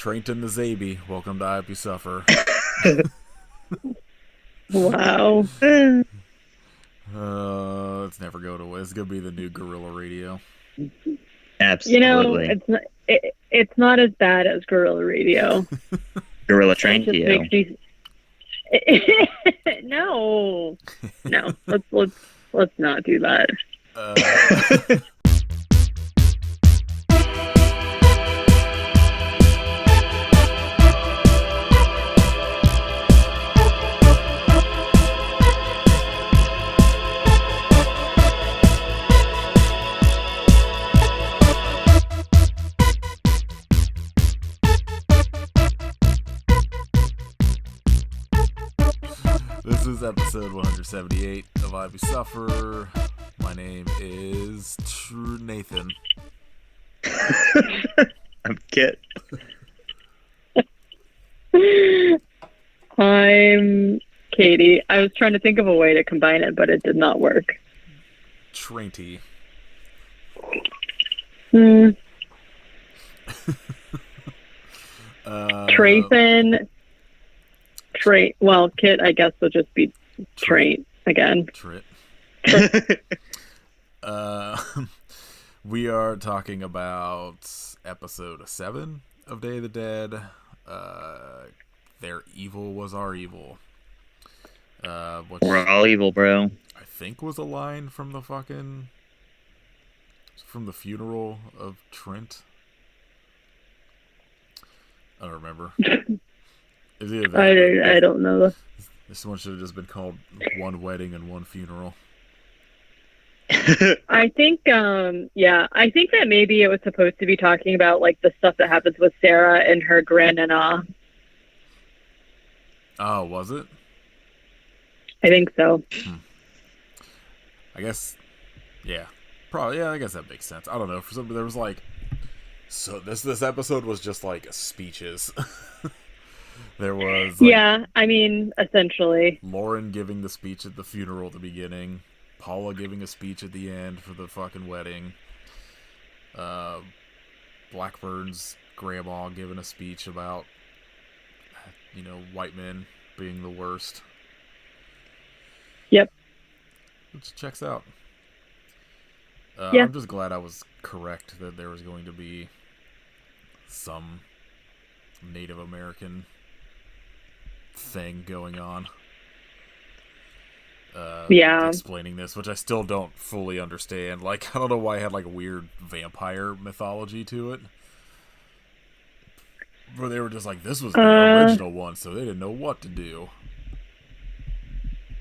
Traint and the Zaby. Welcome to I Hope You Suffer. Wow. It's never going away. It's gonna be the new Guerrilla Radio. You know, Absolutely. it's not as bad as Guerrilla Radio. Gorilla It Train to just you. makes me. No, no. Let's not do that. Uh, This is episode 178 of I Hope You Suffer. My name is Nathan. I'm Kit. I'm Katie. I was trying to think of a way to combine it, but it did not work. Trainty. Trayson. Traint. Well, Kit, I guess, will just be Traint again. Trit. We are talking about episode 7 of Day of the Dead. Their evil was our evil. Which We're all evil, bro. I think was a line from the funeral of Traint. I don't remember. Is it I don't know. This one should have just been called One Wedding and One Funeral. I think, I think that maybe it was supposed to be talking about like the stuff that happens with Sarah and her grandnana. Oh, was it? I think so. I guess, yeah, probably. Yeah, I guess that makes sense. I don't know. For some, there was like, so this episode was just like speeches. There was like, Yeah, I mean, essentially. Lauren giving the speech at the funeral at the beginning, Paula giving a speech at the end for the fucking wedding, Blackburn's grandma giving a speech about, white men being the worst. Yep. Which checks out. Yeah. I'm just glad I was correct that there was going to be some Native American thing going on. Yeah. Explaining this, which I still don't fully understand. Like, I don't know why it had like a weird vampire mythology to it. Where they were just like, this was the original one, so they didn't know what to do.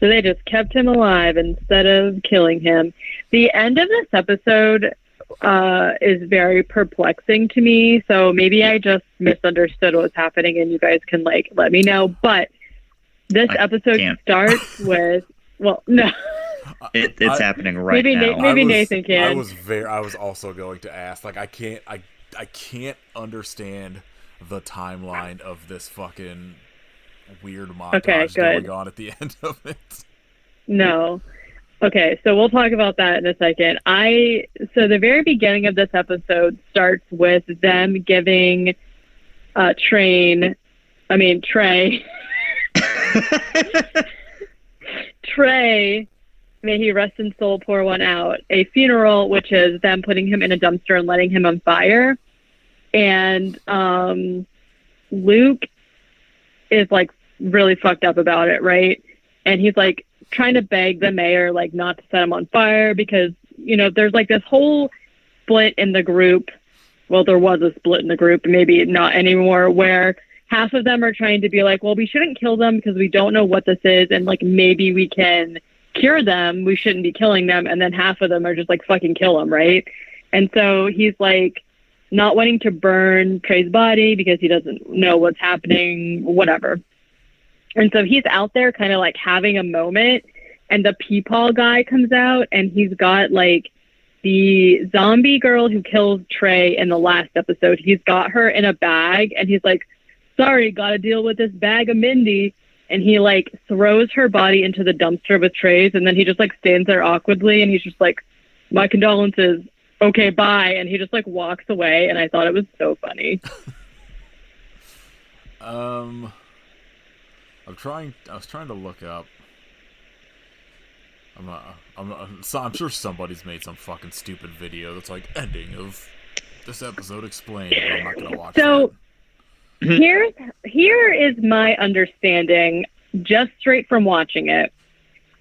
So they just kept him alive instead of killing him. The end of this episode is very perplexing to me. So maybe I just misunderstood what was happening and you guys can let me know. But this episode starts with, well, no. It's happening right now. Maybe Nathan can. I was also going to ask, like, I can't understand the timeline of this fucking weird montage going on at the end of it. No. Okay, so we'll talk about that in a second. So the very beginning of this episode starts with them giving Trey, may he rest in soul, pour one out, a funeral, which is them putting him in a dumpster and letting him on fire. And Luke is like really fucked up about it, right? And he's like trying to beg the mayor like not to set him on fire because there's like this whole split in the group. Well, there was a split in the group, maybe not anymore, where half of them are trying to be like, well, we shouldn't kill them because we don't know what this is, and like maybe we can cure them, we shouldn't be killing them. And then half of them are just like, fucking kill them, right? And so he's like not wanting to burn Trey's body because he doesn't know what's happening, whatever. And so he's out there kind of like having a moment, and the Peepaw guy comes out, and he's got like the zombie girl who kills Trey in the last episode. He's got her in a bag, and he's like, sorry, gotta deal with this bag of Mindy. And he like throws her body into the dumpster with Trey's, and then he just like stands there awkwardly, and he's just like, my condolences, okay, bye. And he just like walks away, and I thought it was so funny. Um, I was trying to look up. I'm sure somebody's made some fucking stupid video that's like ending of this episode explained, but I'm not gonna watch So that. here is my understanding, just straight from watching it.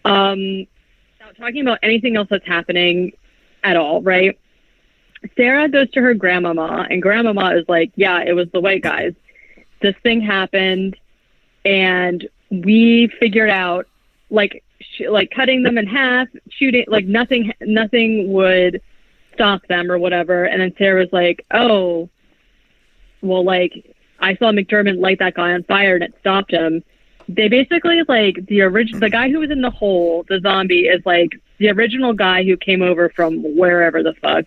Without talking about anything else that's happening at all, right? Sarah goes to her grandmama, and grandmama is like, "Yeah, it was the way, guys. This thing happened, and we figured out, like cutting them in half, shooting, like nothing would stop them or whatever." And then Sarah was like, "Oh, well, like I saw McDermott light that guy on fire and it stopped him." They basically, like, the guy who was in the hole, the zombie, is like the original guy who came over from wherever the fuck.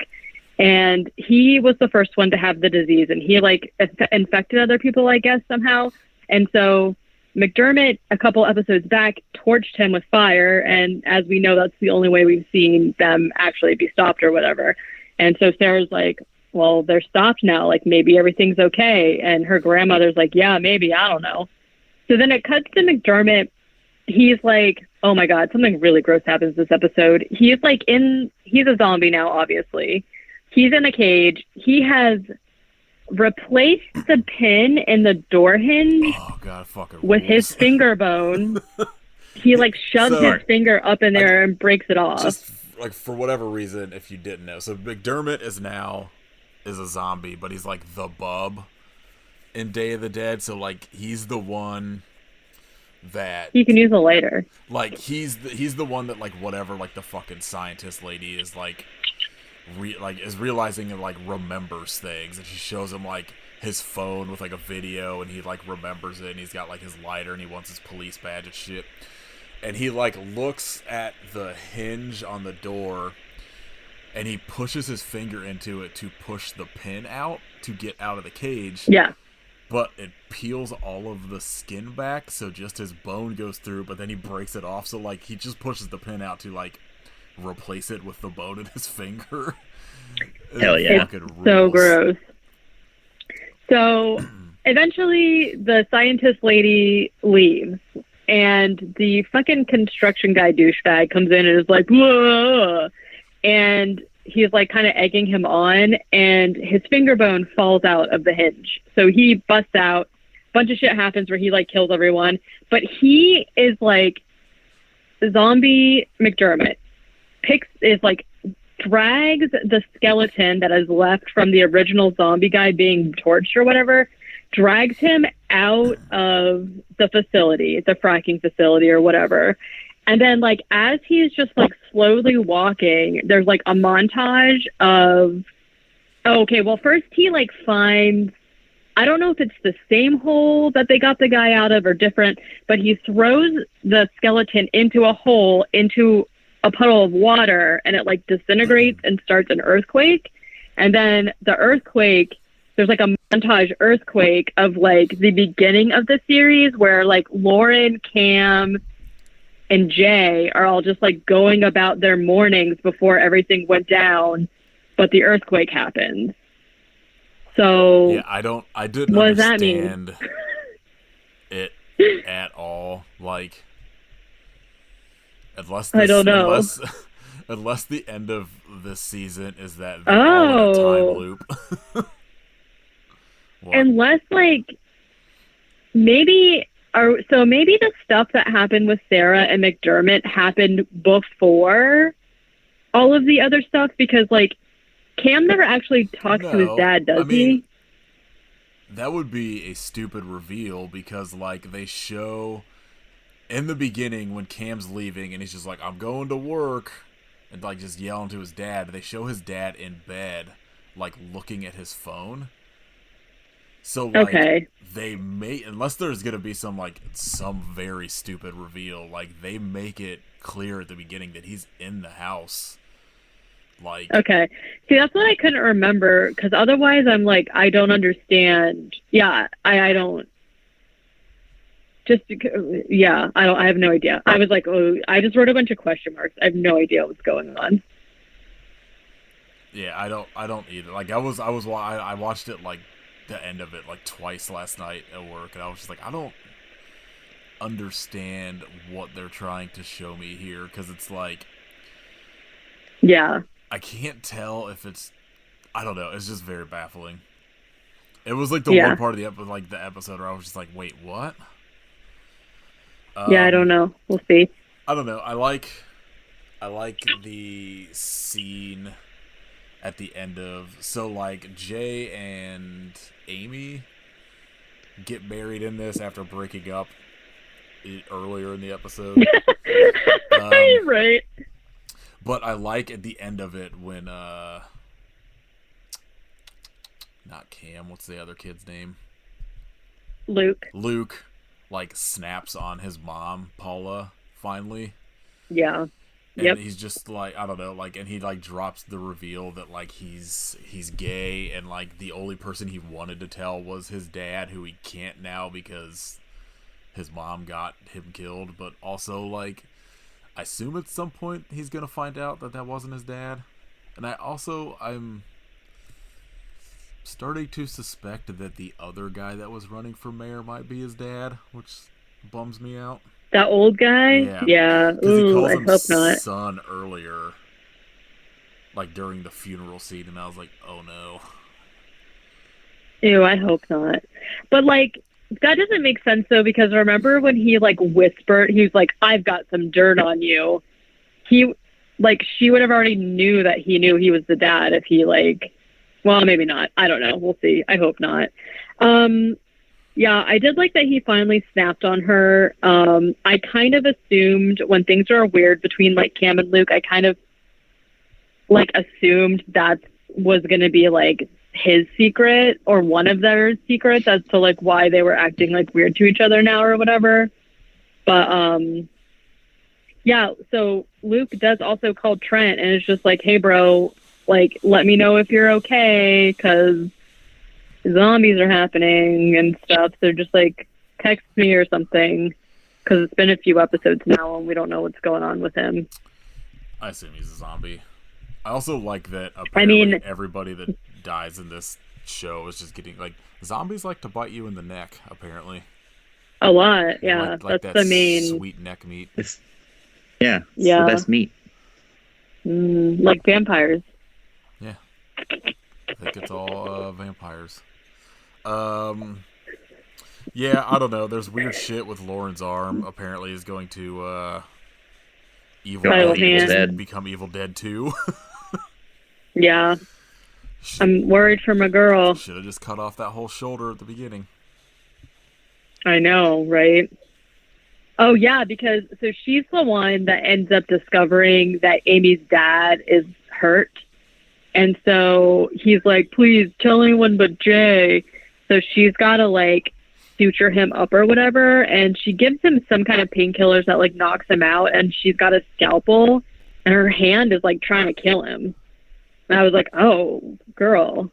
And he was the first one to have the disease, and he like infected other people, I guess, somehow. And so McDermott, a couple episodes back, torched him with fire, and as we know, that's the only way we've seen them actually be stopped or whatever. And so Sarah's like, "Well, they're stopped now. Like, maybe everything's okay." And her grandmother's like, "Yeah, maybe. I don't know." So then it cuts to McDermott. He's like, oh my God, something really gross happens this episode. He's a zombie now, obviously. He's in a cage. He has replaced the pin in the door hinge with his finger bone. He like shoves his finger up in there and breaks it off. Just like for whatever reason, if you didn't know, so McDermott is a zombie, but he's like the bub in Day of the Dead. So like he's the one that he can use a lighter. Like he's the one that like whatever like the fucking scientist lady is like is realizing and like remembers things, and she shows him like his phone with like a video, and he like remembers it, and he's got like his lighter, and he wants his police badge and shit, and he like looks at the hinge on the door, and he pushes his finger into it to push the pin out to get out of the cage. Yeah. But it peels all of the skin back, so just his bone goes through, but then he breaks it off, so like he just pushes the pin out to like replace it with the bone in his finger. Hell yeah. It's so gross. So eventually the scientist lady leaves, and the fucking construction guy douchebag comes in and is like, whoa, and he's like kind of egging him on, and his finger bone falls out of the hinge. So he busts out. A bunch of shit happens where he like kills everyone, but he is like zombie McDermott drags the skeleton that is left from the original zombie guy being torched or whatever, drags him out of the facility, the fracking facility or whatever. And then, like, as he's just, like, slowly walking, there's, like, a montage of... first he, like, finds... I don't know if it's the same hole that they got the guy out of or different, but he throws the skeleton into a hole, into a puddle of water, and it, like, disintegrates and starts an earthquake. And then the earthquake... There's, like, a montage earthquake of, like, the beginning of the series where, like, Lauren, Cam... and Jay are all just like going about their mornings before everything went down, but the earthquake happened. So yeah, I didn't what understand does that mean? It at all. Like, unless I don't know. Unless the end of this season is that they're all in a time loop. Unless like maybe the stuff that happened with Sarah and McDermott happened before all of the other stuff, because like Cam never actually talks to his dad, does he? That would be a stupid reveal, because like they show in the beginning when Cam's leaving and he's just like, I'm going to work, and like just yelling to his dad, they show his dad in bed like looking at his phone. So like they may, unless there's gonna be some very stupid reveal, like they make it clear at the beginning that he's in the house. Like see, that's what I couldn't remember, because otherwise I'm like, I don't understand. I don't. I have no idea. I was like, I just wrote a bunch of question marks. I have no idea what's going on. Yeah, I don't either. Like I watched it like the end of it like twice last night at work, and I was just like, I don't understand what they're trying to show me here, because it's like, yeah, I can't tell if it's, I don't know, it's just very baffling. It was like the Yeah. one part of the episode where I was just like, wait, what? Yeah, I don't know. We'll see. I don't know. I like the scene at the end of, so like Jay and Amy get married in this after breaking up earlier in the episode. Right. But I like at the end of it when not Cam, what's the other kid's name? Luke, like snaps on his mom, Paula, finally. Yeah. And he's just like, I don't know, like, and he like drops the reveal that like he's gay, and like the only person he wanted to tell was his dad, who he can't now because his mom got him killed. But also, like, I assume at some point he's gonna find out that wasn't his dad. And I'm starting to suspect that the other guy that was running for mayor might be his dad, which bums me out. That old guy? Yeah. Because he calls him I hope not. son earlier, like during the funeral scene, and I was like, oh no. Ew, I hope not. But, like, that doesn't make sense, though, because remember when he, like, whispered, he was like, I've got some dirt on you. He, like, she would have already knew that he knew he was the dad if he, like, well, maybe not. I don't know. We'll see. I hope not. Yeah, I did like that he finally snapped on her. I kind of assumed when things are weird between, like, Cam and Luke, I kind of, like, assumed that was going to be, like, his secret or one of their secrets as to, like, why they were acting, like, weird to each other now or whatever. But, yeah, so Luke does also call Traint and is just like, hey, bro, like, let me know if you're okay, because zombies are happening and stuff. So just, like, text me or something, because it's been a few episodes now and we don't know what's going on with him. I assume he's a zombie. I also like that apparently everybody that dies in this show is just getting, like, zombies like to bite you in the neck, apparently. A lot, yeah. Like that's that the main sweet neck meat. It's the best meat. Like vampires. Yeah. I think it's all vampires. Yeah, I don't know. There's weird shit with Lauren's arm. Apparently is going to become Evil Dead 2. Yeah. I'm worried for my girl. Should have just cut off that whole shoulder at the beginning. I know, right? Oh, yeah, because so she's the one that ends up discovering that Amy's dad is hurt. And so he's like, please tell anyone but Jay. So she's got to, like, suture him up or whatever. And she gives him some kind of painkillers that, like, knocks him out. And she's got a scalpel. And her hand is, like, trying to kill him. And I was like, oh, girl.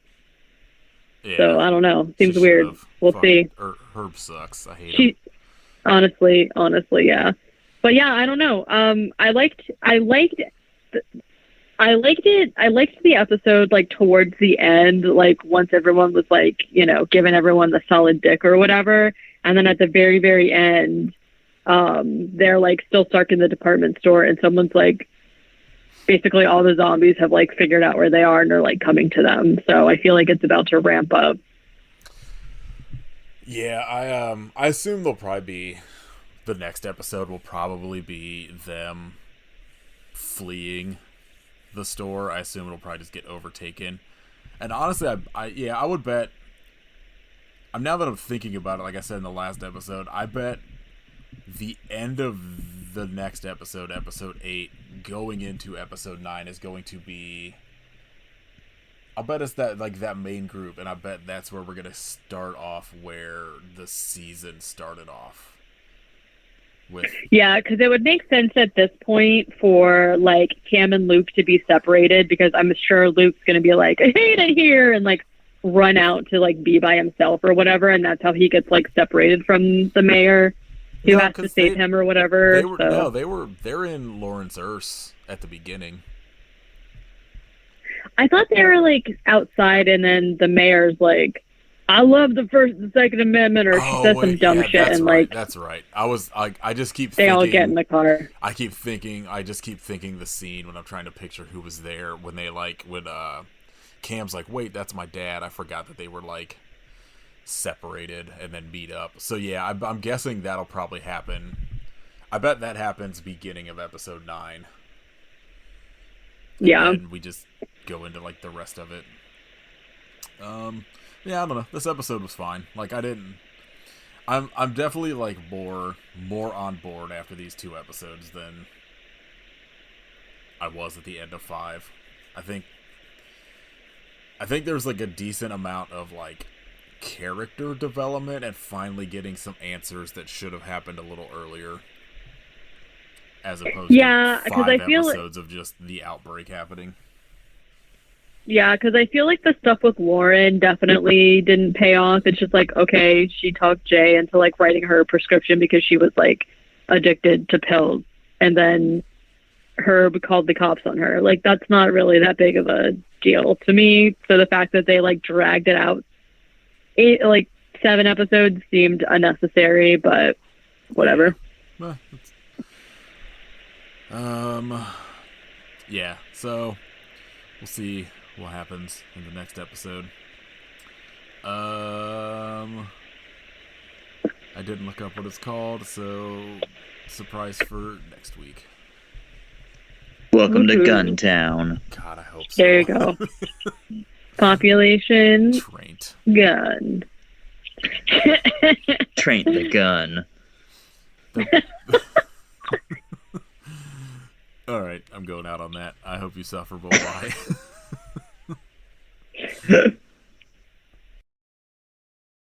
Yeah, so, I don't know. Seems weird. We'll see. Herb sucks. I hate him. Honestly, yeah. But, yeah, I don't know. I liked the episode, like, towards the end, like, once everyone was, like, you know, giving everyone the solid dick or whatever. And then at the very, very end, they're, like, still stuck in the department store, and someone's, like, basically all the zombies have, like, figured out where they are and are, like, coming to them. So I feel like it's about to ramp up. Yeah, I assume they'll probably be, the next episode will probably be them fleeing the store. I assume it'll probably just get overtaken. And honestly, I would bet, now that I'm thinking about it, like I said in the last episode, I bet the end of the next episode, episode 8, going into episode 9 is going to be, I'll bet it's that, like, that main group, and I bet that's where we're going to start off where the season started off. Yeah, because it would make sense at this point for, like, Cam and Luke to be separated, because I'm sure Luke's going to be like, I hate it here, and, like, run out to, like, be by himself or whatever, and that's how he gets, like, separated from the mayor who has to save him or whatever. They're in Lawrence Erse at the beginning. I thought they were, like, outside, and then the mayor's like, I love the Second Amendment, or she says some dumb shit, and like that's right. I just keep they thinking, all get in the car. I just keep thinking the scene when I'm trying to picture who was there when they when Cam's like, wait, that's my dad. I forgot that they were like separated and then meet up. So yeah, I'm guessing that'll probably happen. I bet that happens beginning of episode 9. Yeah. And we just go into like the rest of it. Yeah, I don't know. This episode was fine. Like I'm definitely like more on board after these 2 episodes than I was at the end of 5. I think there's like a decent amount of like character development and finally getting some answers that should have happened a little earlier, as opposed to 5 episodes of just the outbreak happening. Yeah, because I feel like the stuff with Lauren definitely didn't pay off. It's just like, okay, she talked Jay into like writing her a prescription because she was like addicted to pills, and then Herb called the cops on her. Like, that's not really that big of a deal to me. So the fact that they like dragged it out 7 episodes seemed unnecessary, but whatever. Yeah, so we'll see what happens in the next episode. I didn't look up what it's called, so surprise for next week. Welcome to Guntown. God, I hope so. There you go. Population Traint. Gun. Traint the gun. All right, I'm going out on that. I hope you suffer. Bye.